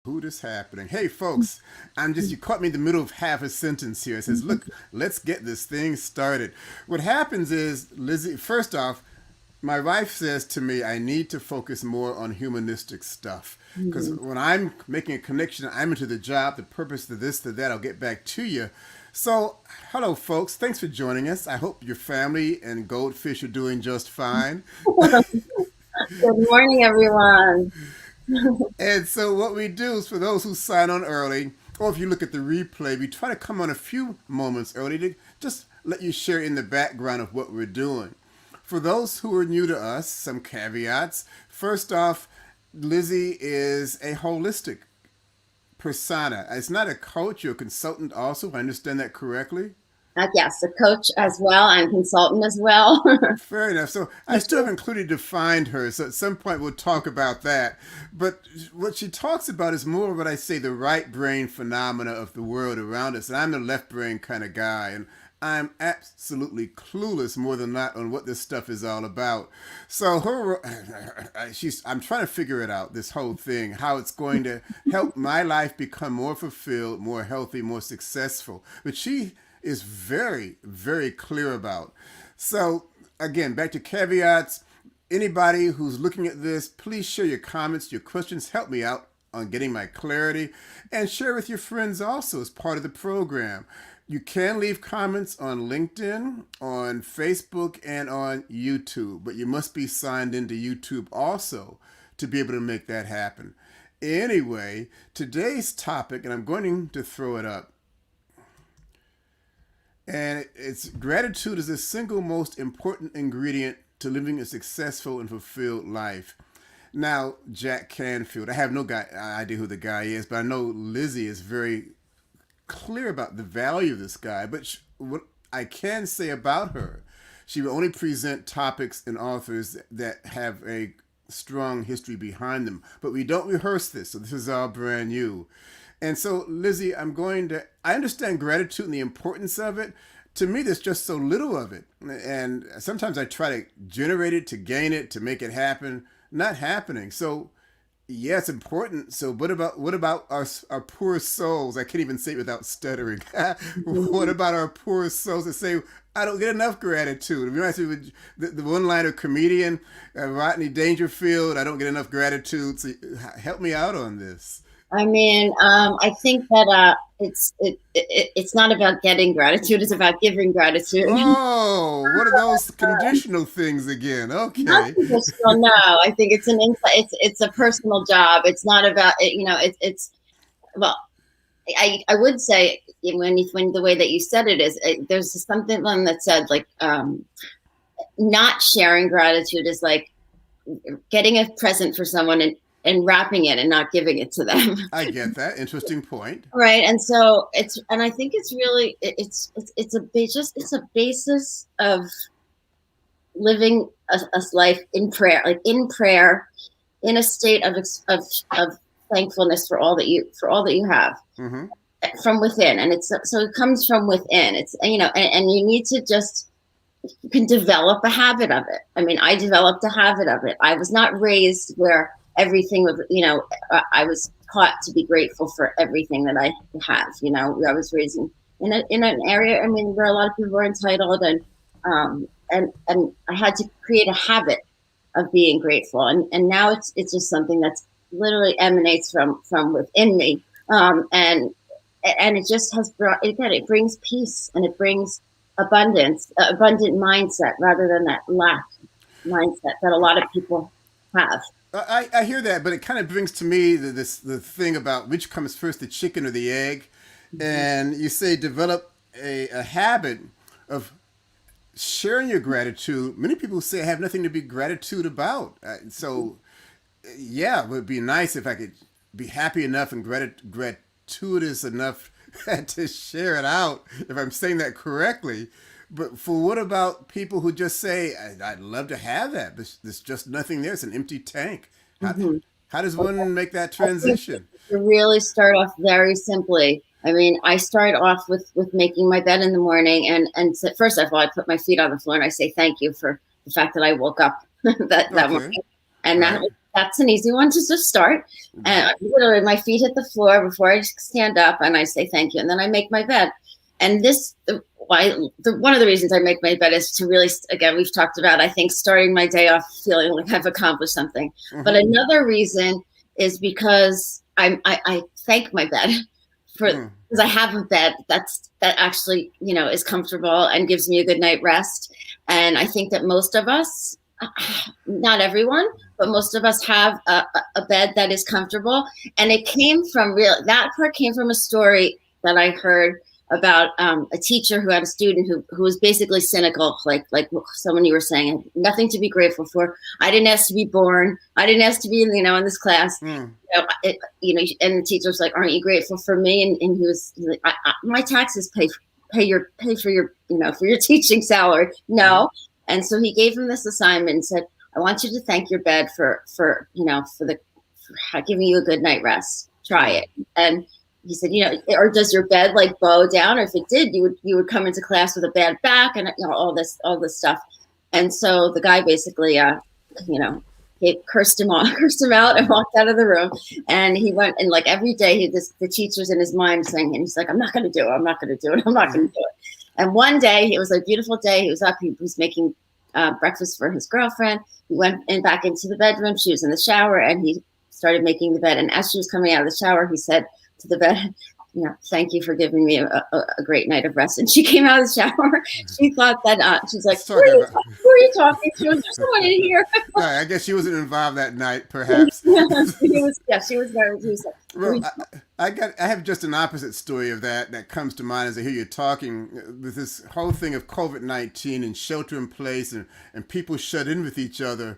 Who this happening? Hey, folks, you caught me in the middle of half a sentence here. It says, look, let's get this thing started. What happens is, Lizzy, first off, my wife says to me, I need to focus more on humanistic stuff. Because when I'm making a connection, I'm into the job, the purpose, the this, the that, I'll get back to you. So, hello, folks. Thanks for joining us. I hope your family and goldfish are doing just fine. Good morning, everyone. And so what we do is for those who sign on early, or if you look at the replay, we try to come on a few moments early to just let you share in the background of what we're doing. For those who are new to us, some caveats. First off, Lizzy is a holistic persona. It's not a coach, you're a consultant also. I understand that correctly? Yes, a coach as well. I'm consultant as well. Fair enough. So I still haven't clearly defined her. So at some point we'll talk about that. But what she talks about is more of what I say the right brain phenomena of the world around us. And I'm the left brain kind of guy. And I'm absolutely clueless more than not on what this stuff is all about. So I'm trying to figure it out, this whole thing, how it's going to help my life become more fulfilled, more healthy, more successful. But she is very, very clear about. So, again, back to caveats. Anybody who's looking at this, please share your comments, your questions. Help me out on getting my clarity. And share with your friends also as part of the program. You can leave comments on LinkedIn, on Facebook, and on YouTube. But you must be signed into YouTube also to be able to make that happen. Anyway, today's topic, and I'm going to throw it up. And it's gratitude is the single most important ingredient to living a successful and fulfilled life. Now, Jack Canfield, I have no idea who the guy is, but I know Lizzy is very clear about the value of this guy. But what I can say about her, she will only present topics and authors that have a strong history behind them. But we don't rehearse this, so this is all brand new. And so, Lizzy, I understand gratitude and the importance of it. To me, there's just so little of it. And sometimes I try to generate it, to gain it, to make it happen. Not happening. So, yeah, it's important. So, what about our poor souls? I can't even say it without stuttering. What about our poor souls that say, I don't get enough gratitude? It reminds me of the one-liner comedian, Rodney Dangerfield, I don't get enough gratitude. So help me out on this. I mean, I think that it's not about getting gratitude; it's about giving gratitude. Oh, what are those conditional things again? Not Okay. traditional, no. I think it's an insight. It's a personal job. It's not about it. It's well. I would say when the way that you said it is there's something one that said like not sharing gratitude is like getting a present for someone and wrapping it and not giving it to them. I get that. Interesting point. Right. And so and I think it's really, it's a basis of living a life in prayer, like in prayer, in a state of thankfulness for all that you have Mm-hmm. from within. And so it comes from within. It's, and you need to just, you can develop a habit of it. I mean, I developed a habit of it. I was not raised where everything was, I was taught to be grateful for everything that I have. I was raised in an area, I mean, where a lot of people were entitled and I had to create a habit of being grateful. And now it's just something that's literally emanates from within me. And it just has brought, again, it brings peace and it brings abundant mindset rather than that lack mindset that a lot of people have. I hear that, but it kind of brings to me the thing about which comes first, the chicken or the egg. Mm-hmm. And you say develop a habit of sharing your gratitude. Many people say I have nothing to be gratitude about. Yeah, it would be nice if I could be happy enough and gratuitous enough to share it out, if I'm saying that correctly. But for what about people who just say, I'd love to have that, but there's just nothing there. It's an empty tank. How, Mm-hmm. how does one make that I think transition? to really start off very simply. I mean, I start off with making my bed in the morning, and so first of all, I put my feet on the floor and I say thank you for the fact that I woke up that Okay. morning, and that Right. That's an easy one to just start. And literally, my feet hit the floor before I stand up, and I say thank you, and then I make my bed. And one of the reasons I make my bed is to really, again, we've talked about, I think, starting my day off feeling like I've accomplished something. But another reason is because I thank my bed for because I have a bed that actually, is comfortable and gives me a good night rest. And I think that most of us, not everyone, but most of us have a bed that is comfortable. And that part came from a story that I heard about a teacher who had a student who was basically cynical, like someone you were saying, nothing to be grateful for. I didn't ask to be born. I didn't ask to be, in this class. And the teacher was like, "Aren't you grateful for me?" And he was like, "My taxes pay for your for your teaching salary." No. And so he gave him this assignment and said, "I want you to thank your bed for giving you a good night rest. Try it." And he said, or does your bed like bow down? Or if it did, you would come into class with a bad back and all this stuff. And so the guy basically, he cursed him out and walked out of the room. And he went, and like every day, the teacher's in his mind saying, and he's like, "I'm not going to do it. I'm not going to do it. I'm not going to do it." And one day, it was a beautiful day. He was up. He was making breakfast for his girlfriend. He went back into the bedroom. She was in the shower, and he started making the bed. And as she was coming out of the shower, he said to the bed, "Thank you for giving me a great night of rest." And she came out of the shower. She thought that she's like, who are you talking to? Is there someone in here? Right, I guess she wasn't involved that night, perhaps. She was very. Well, I have just an opposite story of that comes to mind as I hear you talking. With this whole thing of COVID-19 and shelter in place and people shut in with each other.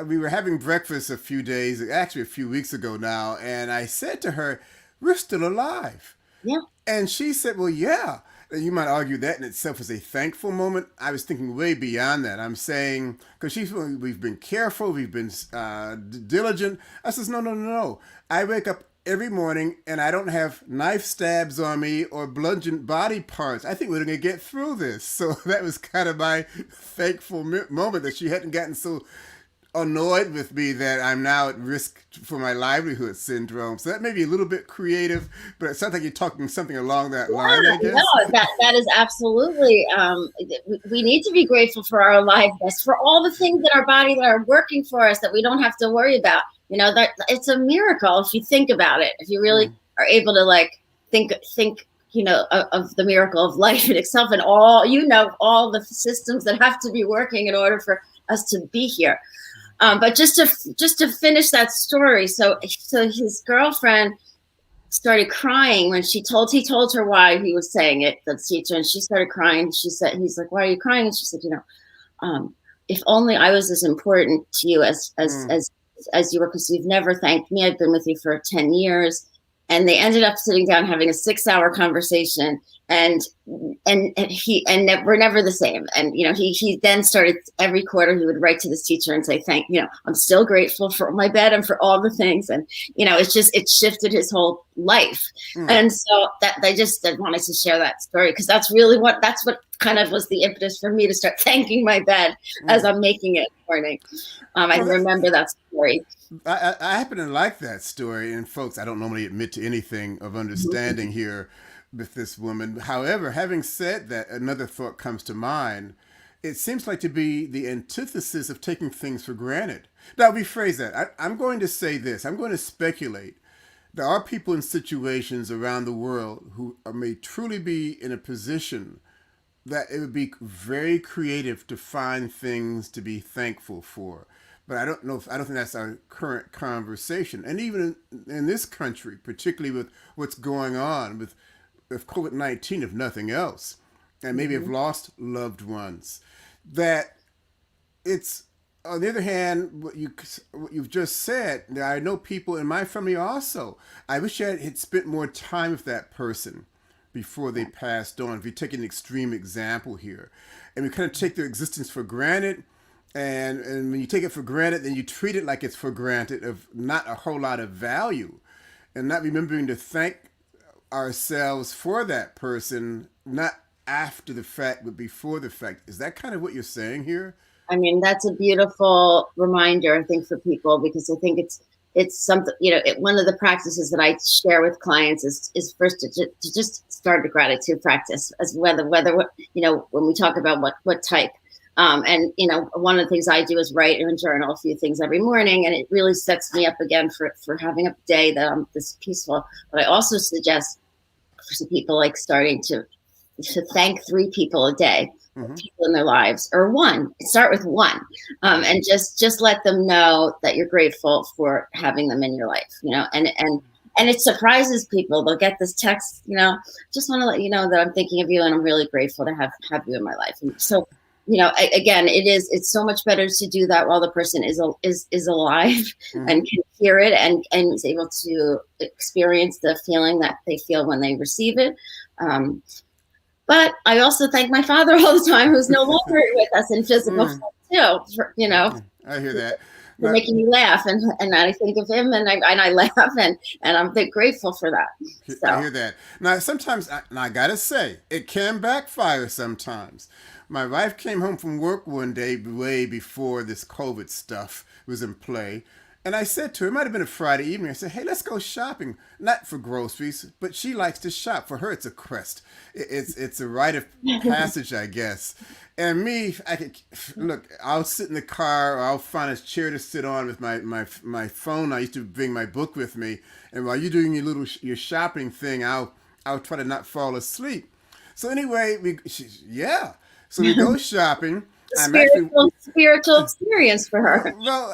We were having breakfast a few weeks ago now, and I said to her, "We're still alive." Yeah. And she said, "Well, yeah." And you might argue that in itself is a thankful moment. I was thinking way beyond that. I'm saying, because we've been careful, we've been diligent. I says, no. I wake up every morning and I don't have knife stabs on me or bludgeoned body parts. I think we're going to get through this. So that was kind of my thankful moment, that she hadn't gotten so annoyed with me that I'm now at risk for my livelihood syndrome. So that may be a little bit creative, but it sounds like you're talking something along that line, I guess. No, that is absolutely, we need to be grateful for our aliveness, for all the things in our body that are working for us that we don't have to worry about. That it's a miracle if you think about it, if you really are able to think of the miracle of life in itself and all the systems that have to be working in order for us to be here. But just to finish that story, so his girlfriend started crying when he told her why he was saying it, the teacher, and she started crying. He's like, "Why are you crying?" And she said, "If only I was as important to you as you were, because you've never thanked me. I've been with you for 10 years." And they ended up sitting down having a 6-hour conversation, and we're never the same. And he then started, every quarter he would write to this teacher and say, I'm still grateful for my bed and for all the things. And it shifted his whole life. And so that I wanted to share that story, because that's what kind of was the impetus for me to start thanking my bed as I'm making it in the morning. I remember that story. I happen to like that story, and folks, I don't normally admit to anything of understanding here with this woman. However, having said that, another thought comes to mind. It seems like to be the antithesis of taking things for granted. Now, rephrase that. I'm going to say this. I'm going to speculate. There are people in situations around the world who may truly be in a position that it would be very creative to find things to be thankful for. But I don't think that's our current conversation. And even in this country, particularly with what's going on with COVID-19, if nothing else, and maybe have lost loved ones, that it's, on the other hand, what you've just said, that I know people in my family also. I wish I had spent more time with that person before they passed on. If you take an extreme example here, and we kind of take their existence for granted, and when you take it for granted, then you treat it like it's for granted, of not a whole lot of value, and not remembering to thank ourselves for that person, not after the fact, but before the fact. Is that kind of what you're saying here? I mean, that's a beautiful reminder, I think, for people, because I think it's something, one of the practices that I share with clients is first to just start a gratitude practice, as whether when we talk about what type. And one of the things I do is write in a journal a few things every morning, and it really sets me up again for having a day that I'm this peaceful. But I also suggest for some people, like, starting to thank 3 people a day, people in their lives, or one. Start with one, and just let them know that you're grateful for having them in your life. And it surprises people. They'll get this text, just want to let you know that I'm thinking of you, and I'm really grateful to have you in my life. And so, again, it's so much better to do that while the person is alive and can hear it, and is able to experience the feeling that they feel when they receive it. But I also thank my father all the time, who's no longer with us in physical form too. I hear that. For making me laugh, and I think of him, and I laugh, and I'm grateful for that. So. I hear that. Now, sometimes, I gotta say, it can backfire sometimes. My wife came home from work one day way before this COVID stuff was in play. And I said to her, it might have been a Friday evening, I said, hey, let's go shopping. Not for groceries, but she likes to shop. For her, it's a quest. It's a rite of passage, I guess. And me, I'll sit in the car, or I'll find a chair to sit on with my phone. I used to bring my book with me. And while you're doing your shopping thing, I'll try to not fall asleep. So anyway, so we go shopping. Spiritual experience for her. Well,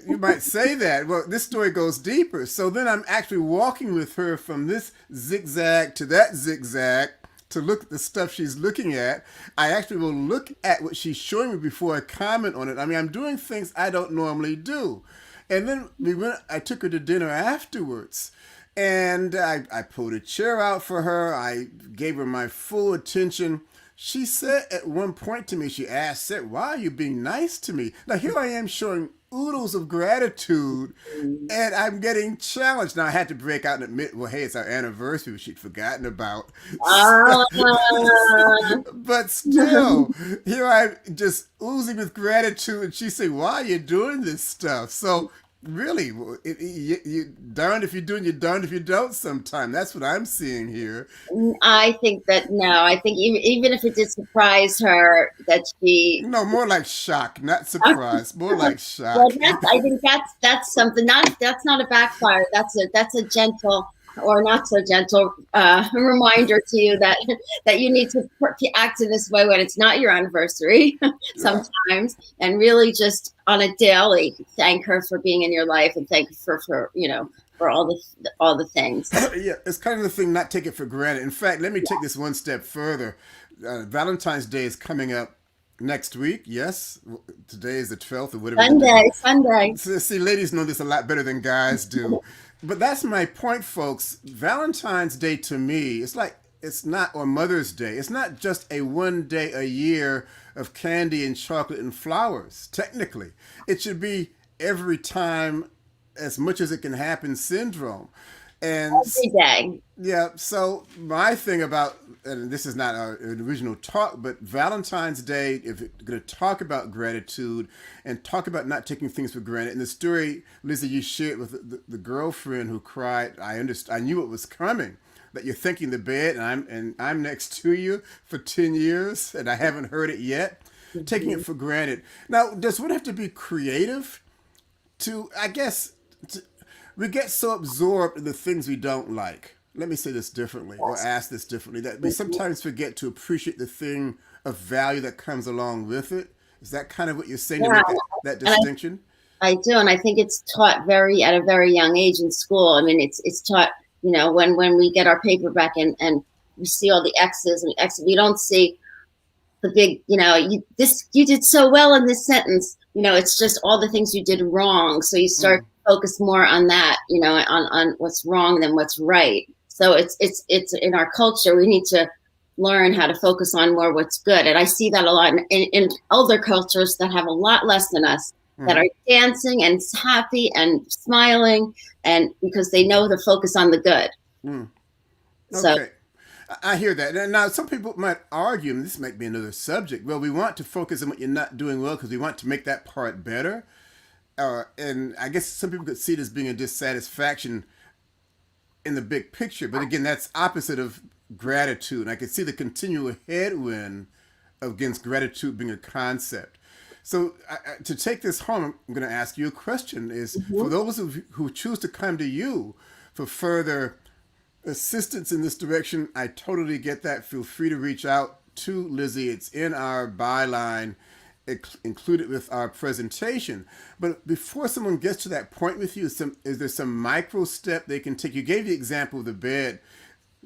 you might say that. Well, this story goes deeper. So then I'm actually walking with her from this zigzag to that zigzag to look at the stuff she's looking at. I actually will look at what she's showing me before I comment on it. I mean, I'm doing things I don't normally do. And then I took her to dinner afterwards. And I pulled a chair out for her. I gave her my full attention. She said at one point to me, she said, why are you being nice to me? Now, here I am showing oodles of gratitude, and I'm getting challenged. Now, I had to break out and admit, well, hey, it's our anniversary, which she'd forgotten about. But still, here I'm just oozing with gratitude, and she said, why are you doing this stuff? So, really, you darned if you do and you're darned if you don't sometime. That's what I'm seeing here. I think that, no, I think even if it did surprise her, that she... No, more like shock, not surprise. More like shock. Well, I think that's something, that's not a backfire. That's a gentle, or not so gentle, reminder to you that you need to act in this way when it's not your anniversary sometimes, and really just on a daily thank her for being in your life, and thank her for all the things. Yeah, it's kind of the thing, not take it for granted. In fact, let me take this one step further. Valentine's Day is coming up next week. Yes, today is the 12th or whatever. Sunday. See, ladies know this a lot better than guys do. But that's my point, folks. Valentine's Day to me, it's not, or Mother's Day, it's not just a one day a year of candy and chocolate and flowers. Technically, it should be every time, as much as it can happen syndrome. And every day. Yeah, so my thing about, and this is not our original talk, but Valentine's Day, if you're going to talk about gratitude and talk about not taking things for granted, and the story, Lizzy, you shared with the girlfriend who cried, I knew it was coming, that you're thinking the bed, and I'm next to you for 10 years, and I haven't heard it yet, taking it for granted. Now, does one have to be creative to, I guess, we get so absorbed in the things we don't like. Let me say this differently, or ask this differently, that we sometimes forget to appreciate the thing of value that comes along with it. Is that kind of what you're saying, to make that distinction? I do, and I think it's taught at a very young age in school. I mean, it's taught, when we get our paper back and we see all the X's and X's, we don't see the big, you did so well in this sentence. It's just all the things you did wrong. So you start focus more on that, on what's wrong than what's right. So it's in our culture, we need to learn how to focus on more what's good. And I see that a lot in other cultures that have a lot less than us, that are dancing and happy and smiling, and because they know to focus on the good. Okay. So, I hear that. Now, some people might argue, and this might be another subject. Well, we want to focus on what you're not doing well because we want to make that part better. And I guess some people could see it as being a dissatisfaction in the big picture. But again, that's opposite of gratitude. And I can see the continual headwind against gratitude being a concept. So to take this home, I'm going to ask you a question: Is for Mhm. those who choose to come to you for further assistance in this direction, I totally get that. Feel free to reach out to Lizzy. It's in our byline, included with our presentation. But before someone gets to that point with you, is there some micro step they can take? You gave the example of the bed,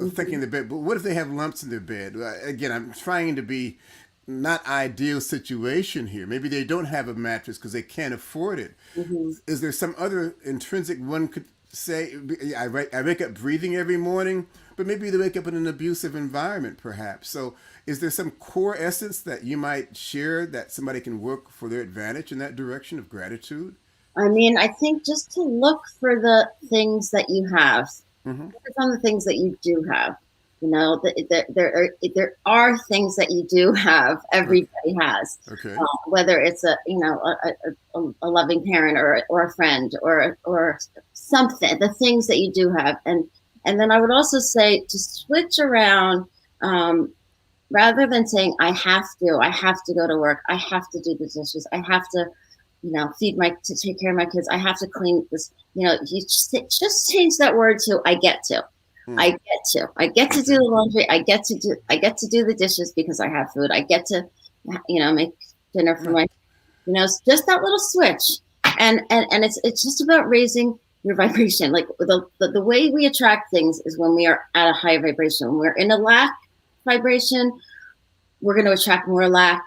of thinking Mhm. the bed, but what if they have lumps in their bed? Again, I'm trying to be not ideal situation here. Maybe they don't have a mattress because they can't afford it. Mhm. Is there some other intrinsic one could say? I wake up breathing every morning, but maybe they wake up in an abusive environment, perhaps. So, is there some core essence that you might share that somebody can work for their advantage in that direction of gratitude? I mean, I think just to look for the things that you have, Mm-hmm. focus on the things that you do have. You know, there are things that you do have. Okay. Everybody has, Okay. whether it's a loving parent or a friend or something. The things that you do have, and then I would also say to switch around. Um, Rather than saying I have to go to work, I have to do the dishes, I have to, to take care of my kids, I have to clean this. You just change that word to I get to. Mm. I get to do Okay. the laundry. I get to do the dishes because I have food. I get to, make dinner for Right. my, it's just that little switch, and it's just about raising your vibration. Like the way we attract things is when we are at a high vibration. When we're in a lack vibration, we're going to attract more lack,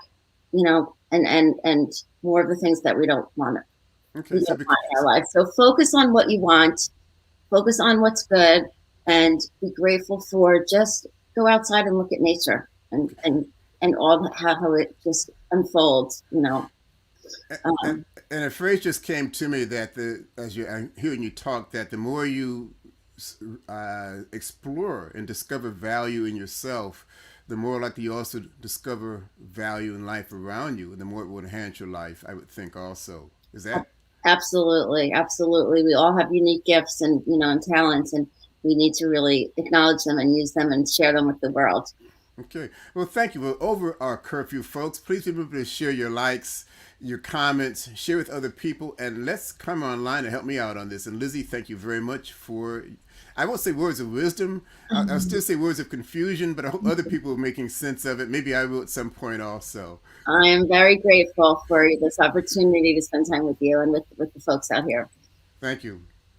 and more of the things that Okay. we So, don't want in our life. So focus on what you want, focus on what's good, and be grateful for just go outside and look at nature and all how it just unfolds. and, Um, and a phrase just came to me that as I'm hearing you talk, that the more you explore and discover value in yourself, the more likely you also discover value in life around you, and the more it will enhance your life. I would think also. Is that Absolutely, absolutely. We all have unique gifts and talents, and we need to really acknowledge them and use them and share them with the world. okay? Well, thank you. Well, over our curfew, folks, please remember to share your likes, your comments, share with other people, and let's come online and help me out on this. And Lizzy, thank you very much for. I won't say words of wisdom. I'll still say words of confusion, but I hope other people are making sense of it. Maybe I will at some point also. I am very grateful for this opportunity to spend time with you and with the folks out here. Thank you.